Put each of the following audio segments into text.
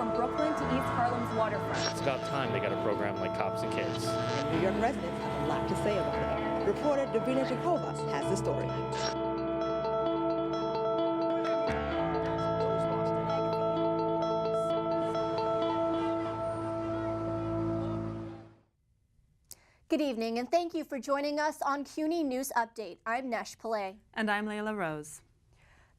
from Brooklyn to East Harlem's waterfront. It's about time they got a program like Cops and Kids. And New York residents have a lot to say about it. Reporter Davina Jakova has the story. Good evening, and thank you for joining us on CUNY News Update. I'm Nesh Pillay. And I'm Layla Rose.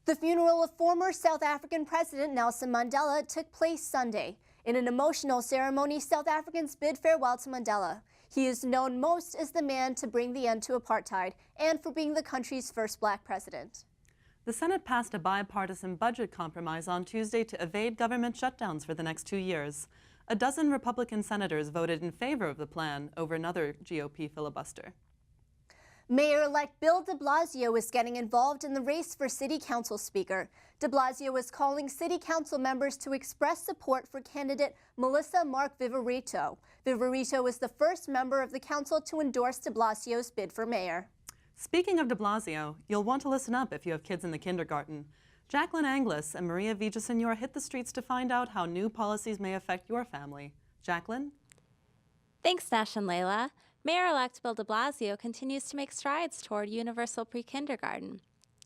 The funeral of former South African President Nelson Mandela took place Sunday. In an emotional ceremony, South Africans bid farewell to Mandela. He is known most as the man to bring the end to apartheid and for being the country's first black president. The Senate passed a bipartisan budget compromise on Tuesday to evade government shutdowns for the next 2 years. A dozen Republican senators voted in favor of the plan over another GOP filibuster. Mayor-elect Bill de Blasio is getting involved in the race for City Council Speaker. De Blasio is calling City Council members to express support for candidate Melissa Mark Viverito. Viverito is the first member of the council to endorse de Blasio's bid for mayor. Speaking of de Blasio, you'll want to listen up if you have kids in the kindergarten. Jacqueline Anglis and Maria Villasenor hit the streets to find out how new policies may affect your family. Jacqueline? Thanks, Nash and Layla. Mayor-elect Bill de Blasio continues to make strides toward universal pre-kindergarten.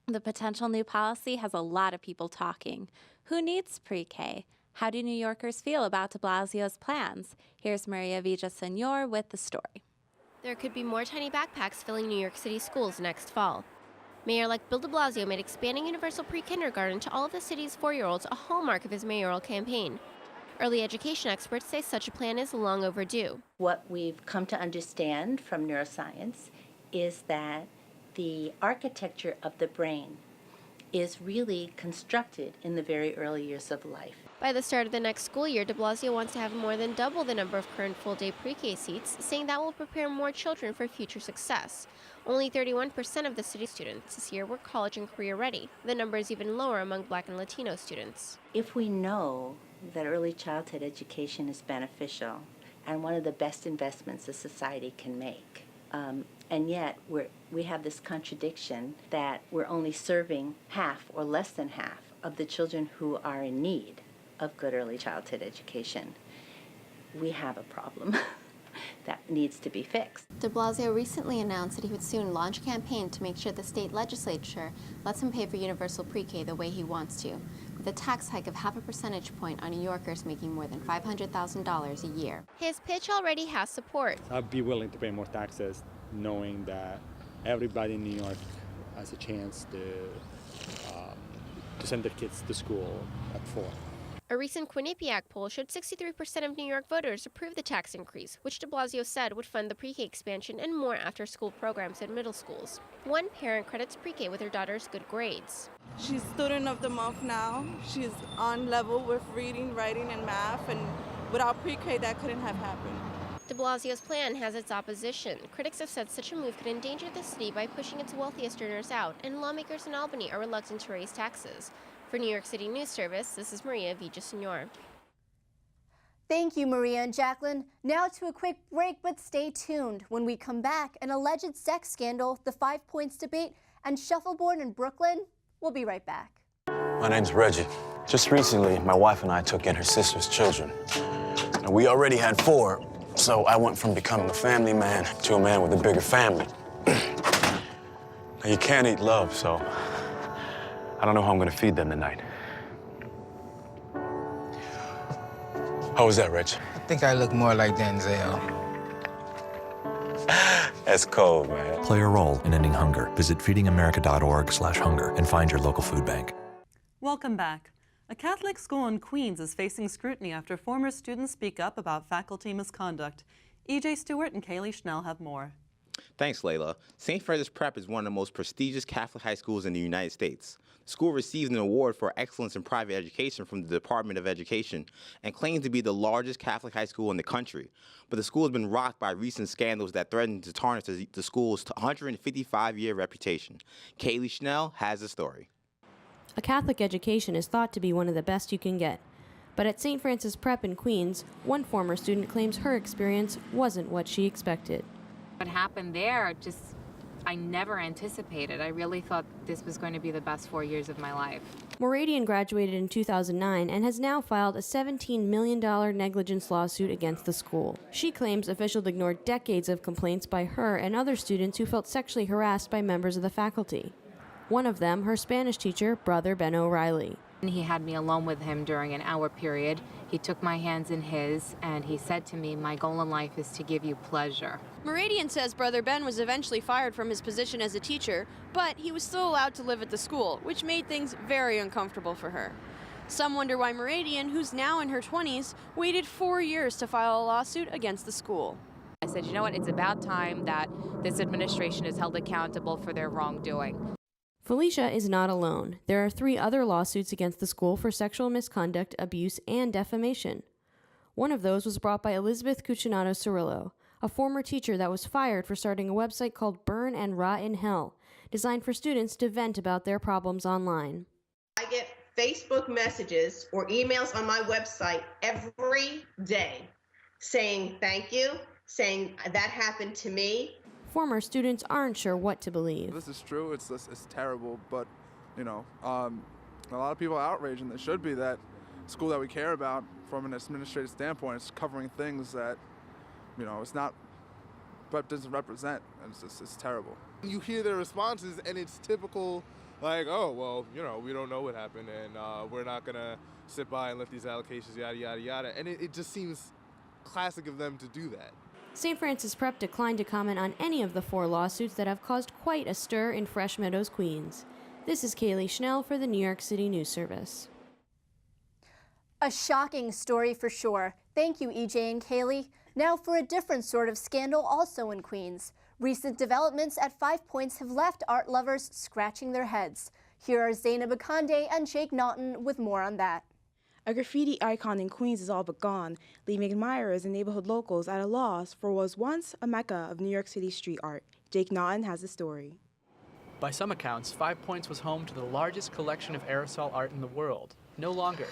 The potential new policy has a lot of people talking. Who needs pre-K? How do New Yorkers feel about de Blasio's plans? Here's Maria Villasenor with the story. There could be more tiny backpacks filling New York City schools next fall. Mayor-elect Bill de Blasio made expanding universal pre-kindergarten to all of the city's 4-year-olds a hallmark of his mayoral campaign. Early education experts say such a plan is long overdue. What we've come to understand from neuroscience is that the architecture of the brain is really constructed in the very early years of life. By the start of the next school year, de Blasio wants to have more than double the number of current full-day pre-K seats, saying that will prepare more children for future success. Only 31% of the city students this year were college and career ready. The number is even lower among Black and Latino students. If we know that early childhood education is beneficial and one of the best investments a society can make, and yet we have this contradiction that we're only serving half or less than half of the children who are in need of good early childhood education, we have a problem that needs to be fixed. De Blasio recently announced that he would soon launch a campaign to make sure the state legislature lets him pay for universal pre-K the way he wants to, with a tax hike of 0.5 percentage point on New Yorkers making more than $500,000 a year. His pitch already has support. I'd be willing to pay more taxes, knowing that everybody in New York has a chance to send their kids to school at 4. A recent Quinnipiac poll showed 63% of New York voters approved the tax increase, which de Blasio said would fund the pre-K expansion and more after-school programs at middle schools. One parent credits pre-K with her daughter's good grades. She's Student of the Month now. She's on level with reading, writing, and math, and without pre-K, that couldn't have happened. De Blasio's plan has its opposition. Critics have said such a move could endanger the city by pushing its wealthiest earners out, and lawmakers in Albany are reluctant to raise taxes. For New York City News Service, this is Maria Villasenor. Thank you, Maria and Jacqueline. Now to a quick break, but stay tuned. When we come back, an alleged sex scandal, the 5 Points debate, and shuffleboard in Brooklyn. We'll be right back. My name's Reggie. Just recently, my wife and I took in her sister's children. Now, we already had 4, so I went from becoming a family man to a man with a bigger family. Now, you can't eat love, so I don't know how I'm gonna feed them tonight. How was that, Rich? I think I look more like Denzel. That's cold, man. Play a role in ending hunger. Visit feedingamerica.org/hunger and find your local food bank. Welcome back. A Catholic school in Queens is facing scrutiny after former students speak up about faculty misconduct. E.J. Stewart and Kaylee Schnell have more. Thanks, Layla. St. Francis Prep is one of the most prestigious Catholic high schools in the United States. The school received an award for excellence in private education from the Department of Education and claims to be the largest Catholic high school in the country. But the school has been rocked by recent scandals that threaten to tarnish the school's 155-year reputation. Kaylee Schnell has the story. A Catholic education is thought to be one of the best you can get. But at St. Francis Prep in Queens, one former student claims her experience wasn't what she expected. What happened there just I never anticipated. I really thought this was going to be the best 4 years of my life. Moradian graduated in 2009 and has now filed a $17 million negligence lawsuit against the school. She claims officials ignored decades of complaints by her and other students who felt sexually harassed by members of the faculty. One of them, her Spanish teacher, Brother Ben O'Reilly. He had me alone with him during an hour period. He took my hands in his and he said to me, "My goal in life is to give you pleasure." Moradian says Brother Ben was eventually fired from his position as a teacher, but he was still allowed to live at the school, which made things very uncomfortable for her. Some wonder why Moradian, who's now in her 20s, waited 4 years to file a lawsuit against the school. I said, you know what, it's about time that this administration is held accountable for their wrongdoing. Felicia is not alone. There are 3 other lawsuits against the school for sexual misconduct, abuse, and defamation. One of those was brought by Elizabeth Cucinato Cirillo, a former teacher that was fired for starting a website called Burn and Rot in Hell, designed for students to vent about their problems online. I get Facebook messages or emails on my website every day saying thank you, saying that happened to me. Former students aren't sure what to believe. This is true. It's terrible, but you know, a lot of people are outraged, and it should be that school that we care about from an administrative standpoint is covering things that, you know, it's not, but doesn't represent. And it's terrible. You hear their responses, and it's typical, like, oh well, you know, we don't know what happened, and we're not gonna sit by and let these allocations, yada yada yada, and it just seems classic of them to do that. St. Francis Prep declined to comment on any of the 4 lawsuits that have caused quite a stir in Fresh Meadows, Queens. This is Kaylee Schnell for the New York City News Service. A shocking story for sure. Thank you, EJ and Kaylee. Now for a different sort of scandal also in Queens. Recent developments at 5 Points have left art lovers scratching their heads. Here are Zainab Akande and Jake Naughton with more on that. A graffiti icon in Queens is all but gone, leaving admirers and neighborhood locals at a loss for what was once a mecca of New York City street art. Jake Naughton has the story. By some accounts, 5 Points was home to the largest collection of aerosol art in the world. No longer.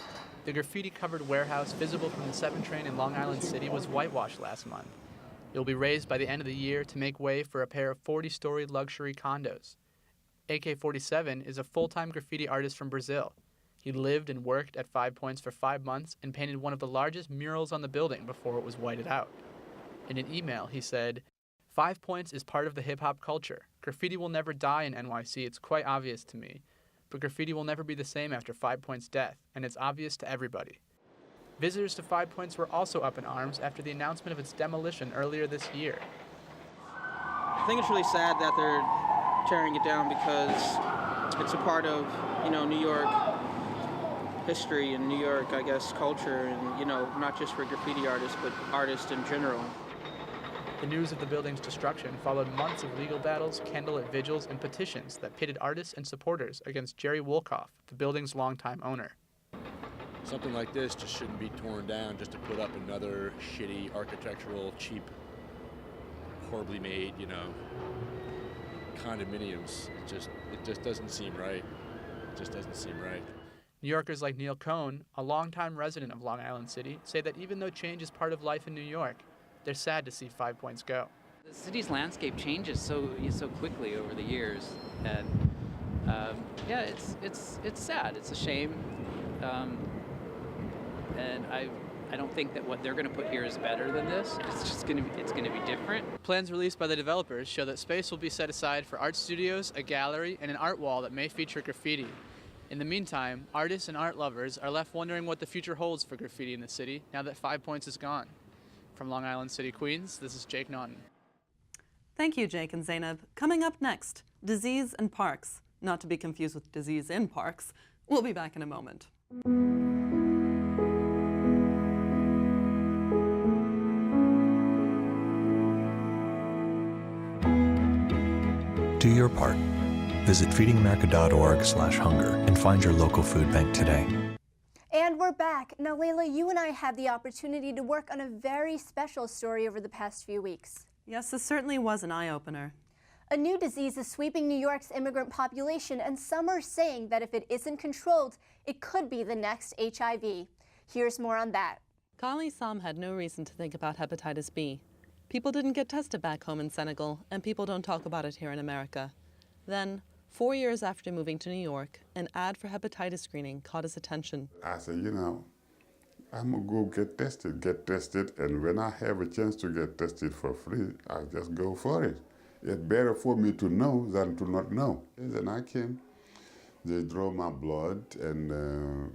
The graffiti-covered warehouse visible from the 7 train in Long Island City was whitewashed last month. It will be raised by the end of the year to make way for a pair of 40-story luxury condos. AK-47 is a full-time graffiti artist from Brazil. He lived and worked at 5 Points for 5 months and painted one of the largest murals on the building before it was whited out. In an email, he said, 5 Points is part of the hip-hop culture. Graffiti will never die in NYC, it's quite obvious to me. But graffiti will never be the same after 5 Points' death, and it's obvious to everybody. Visitors to 5 Points were also up in arms after the announcement of its demolition earlier this year. I think it's really sad that they're tearing it down because it's a part of, you know, New York history and New York, I guess, culture, and, you know, not just for graffiti artists, but artists in general. The news of the building's destruction followed months of legal battles, candlelit vigils, and petitions that pitted artists and supporters against Jerry Wolkoff, the building's longtime owner. Something like this just shouldn't be torn down just to put up another shitty architectural, cheap, horribly made, you know, condominiums. It just doesn't seem right. It just doesn't seem right. New Yorkers like Neil Cohn, a longtime resident of Long Island City, say that even though change is part of life in New York, they're sad to see 5 Points go. The city's landscape changes so quickly over the years, and yeah, it's sad. It's a shame, and I don't think that what they're going to put here is better than this. It's going to be different. Plans released by the developers show that space will be set aside for art studios, a gallery, and an art wall that may feature graffiti. In the meantime, artists and art lovers are left wondering what the future holds for graffiti in the city now that 5 Points is gone. From Long Island City, Queens, this is Jake Naughton. Thank you, Jake and Zainab. Coming up next, disease and parks. Not to be confused with disease in parks. We'll be back in a moment. Do your part. Visit feedingamerica.org/hunger and find your local food bank today. And we're back. Now, Layla, you and I had the opportunity to work on a very special story over the past few weeks. Yes, this certainly was an eye-opener. A new disease is sweeping New York's immigrant population, and some are saying that if it isn't controlled, it could be the next HIV. Here's more on that. Kali Sam had no reason to think about hepatitis B. People didn't get tested back home in Senegal, and people don't talk about it here in America. Then, 4 years after moving to New York, an ad for hepatitis screening caught his attention. I said, I'm gonna go get tested, and when I have a chance to get tested for free, I'll just go for it. It's better for me to know than to not know. And then I came, they drew my blood, and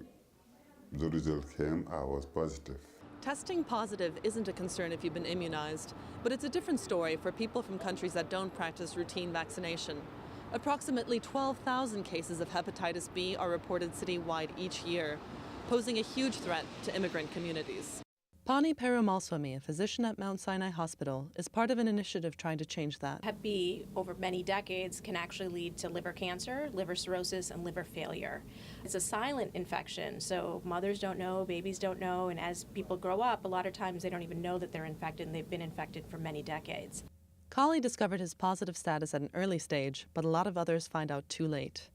the result came, I was positive. Testing positive isn't a concern if you've been immunized, but it's a different story for people from countries that don't practice routine vaccination. Approximately 12,000 cases of hepatitis B are reported citywide each year, posing a huge threat to immigrant communities. Pani Perumalswamy, a physician at Mount Sinai Hospital, is part of an initiative trying to change that. Hep B, over many decades, can actually lead to liver cancer, liver cirrhosis, and liver failure. It's a silent infection, so mothers don't know, babies don't know, and as people grow up, a lot of times they don't even know that they're infected, and they've been infected for many decades. Kali discovered his positive status at an early stage, but a lot of others find out too late.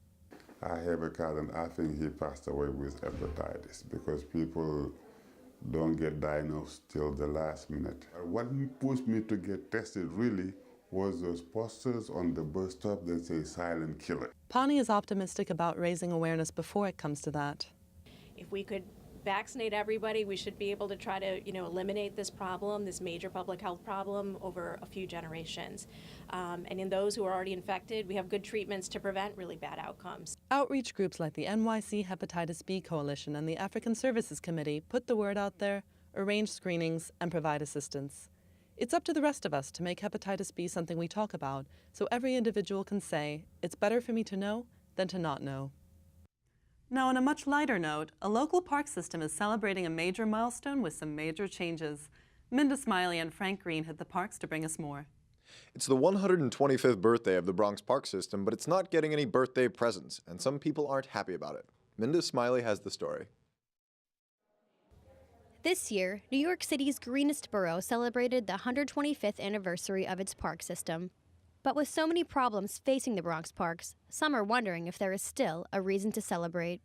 I have a cousin, I think he passed away with hepatitis because people don't get diagnosed till the last minute. What pushed me to get tested really was those posters on the bus stop that say silent killer. Pani is optimistic about raising awareness before it comes to that. If we could vaccinate everybody, we should be able to try to, eliminate this problem, this major public health problem, over a few generations. And in those who are already infected, we have good treatments to prevent really bad outcomes. Outreach groups like the NYC Hepatitis B Coalition and the African Services Committee put the word out there, arrange screenings, and provide assistance. It's up to the rest of us to make hepatitis B something we talk about, so every individual can say, it's better for me to know than to not know. Now, on a much lighter note, a local park system is celebrating a major milestone with some major changes. Minda Smiley and Frank Green hit the parks to bring us more. It's the 125th birthday of the Bronx Park System, but it's not getting any birthday presents, and some people aren't happy about it. Minda Smiley has the story. This year, New York City's greenest borough celebrated the 125th anniversary of its park system. But with so many problems facing the Bronx parks, some are wondering if there is still a reason to celebrate.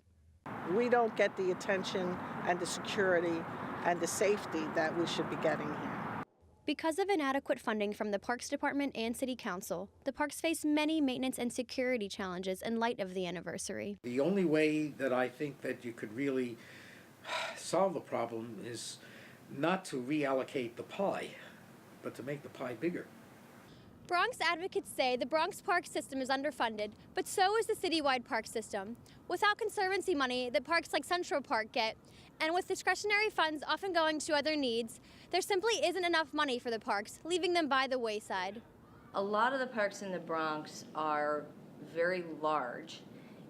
We don't get the attention and the security and the safety that we should be getting here. Because of inadequate funding from the Parks Department and City Council, the parks face many maintenance and security challenges in light of the anniversary. The only way that I think that you could really solve the problem is not to reallocate the pie, but to make the pie bigger. Bronx advocates say the Bronx park system is underfunded, but so is the citywide park system. Without conservancy money that parks like Central Park get, and with discretionary funds often going to other needs, there simply isn't enough money for the parks, leaving them by the wayside. A lot of the parks in the Bronx are very large,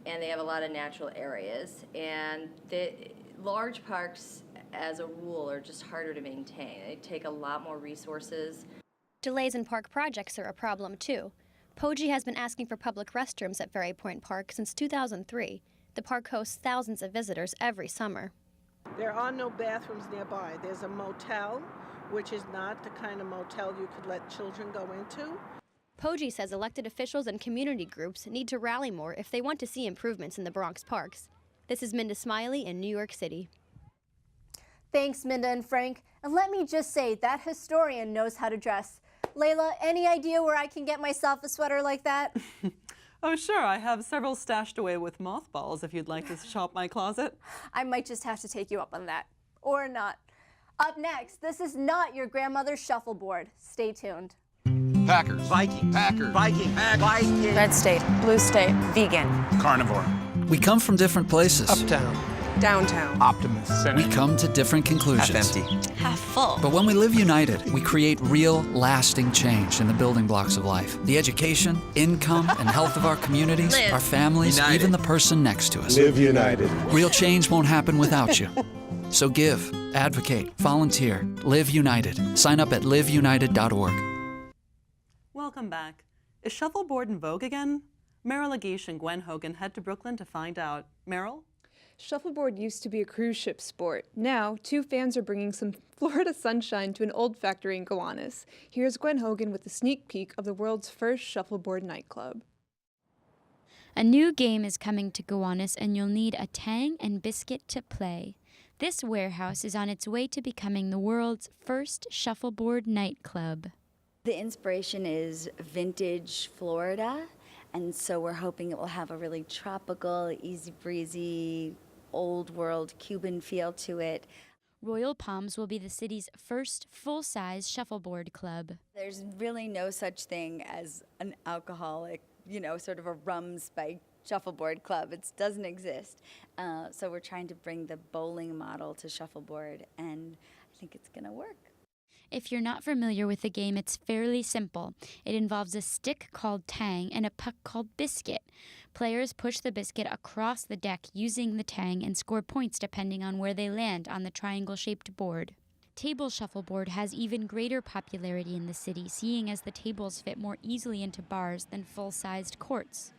and they have a lot of natural areas, and the large parks, as a rule, are just harder to maintain. They take a lot more resources. Delays in park projects are a problem, too. Poggi has been asking for public restrooms at Ferry Point Park since 2003. The park hosts thousands of visitors every summer. There are no bathrooms nearby. There's a motel, which is not the kind of motel you could let children go into. Poggi says elected officials and community groups need to rally more if they want to see improvements in the Bronx parks. This is Minda Smiley in New York City. Thanks, Minda and Frank. And let me just say, that historian knows how to dress. Layla, any idea where I can get myself a sweater like that? Oh, sure. I have several stashed away with mothballs if you'd like to shop my closet. I might just have to take you up on that. Or not. Up next, this is not your grandmother's shuffleboard. Stay tuned. Packers. Viking. Packers. Viking. Viking. Red state. Blue state. Vegan. Carnivore. We come from different places. Uptown. Downtown. Optimist. We come to different conclusions. Half empty. Half full. But when we live united, we create real, lasting change in the building blocks of life. The education, income, and health of our communities, our families, united. even the person next to us. Live united. Real change won't happen without you. So give, advocate, volunteer, live united. Sign up at liveunited.org. Welcome back. Is shuffleboard in vogue again? Meryl Lagish and Gwen Hogan head to Brooklyn to find out. Meryl? Shuffleboard used to be a cruise ship sport. Now, two fans are bringing some Florida sunshine to an old factory in Gowanus. Here's Gwen Hogan with a sneak peek of the world's first shuffleboard nightclub. A new game is coming to Gowanus, and you'll need a tang and biscuit to play. This warehouse is on its way to becoming the world's first shuffleboard nightclub. The inspiration is vintage Florida, and so we're hoping it will have a really tropical, easy breezy, old world Cuban feel to it. Royal Palms will be the city's first full-size shuffleboard club. There's really no such thing as an alcoholic, sort of a rum-spiked shuffleboard club. It doesn't exist. So we're trying to bring the bowling model to shuffleboard, and I think it's going to work. If you're not familiar with the game, it's fairly simple. It involves a stick called tang and a puck called biscuit. Players push the biscuit across the deck using the tang and score points depending on where they land on the triangle-shaped board. Table shuffleboard has even greater popularity in the city, seeing as the tables fit more easily into bars than full-sized courts.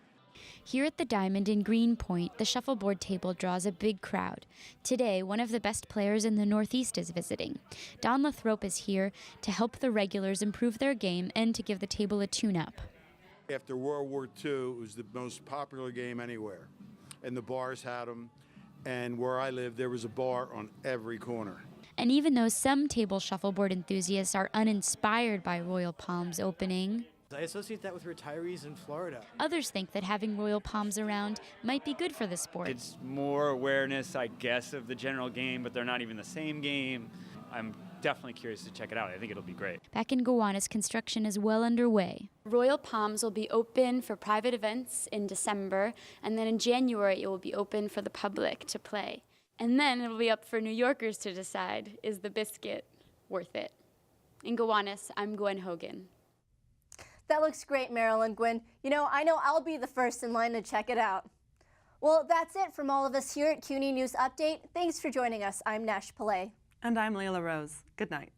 Here at the Diamond in Greenpoint, the shuffleboard table draws a big crowd. Today, one of the best players in the Northeast is visiting. Don Lathrop is here to help the regulars improve their game and to give the table a tune-up. After World War II, it was the most popular game anywhere, and the bars had them, and where I live, there was a bar on every corner. And even though some table shuffleboard enthusiasts are uninspired by Royal Palms opening, I associate that with retirees in Florida. Others think that having Royal Palms around might be good for the sport. It's more awareness, I guess, of the general game, but they're not even the same game. I'm definitely curious to check it out. I think it'll be great. Back in Gowanus, construction is well underway. Royal Palms will be open for private events in December, and then in January it will be open for the public to play. And then it'll be up for New Yorkers to decide, is the biscuit worth it? In Gowanus, I'm Gwen Hogan. That looks great, Marilyn. Gwen. I know I'll be the first in line to check it out. Well, that's it from all of us here at CUNY News Update. Thanks for joining us. I'm Nash Pillay. And I'm Layla Rose. Good night.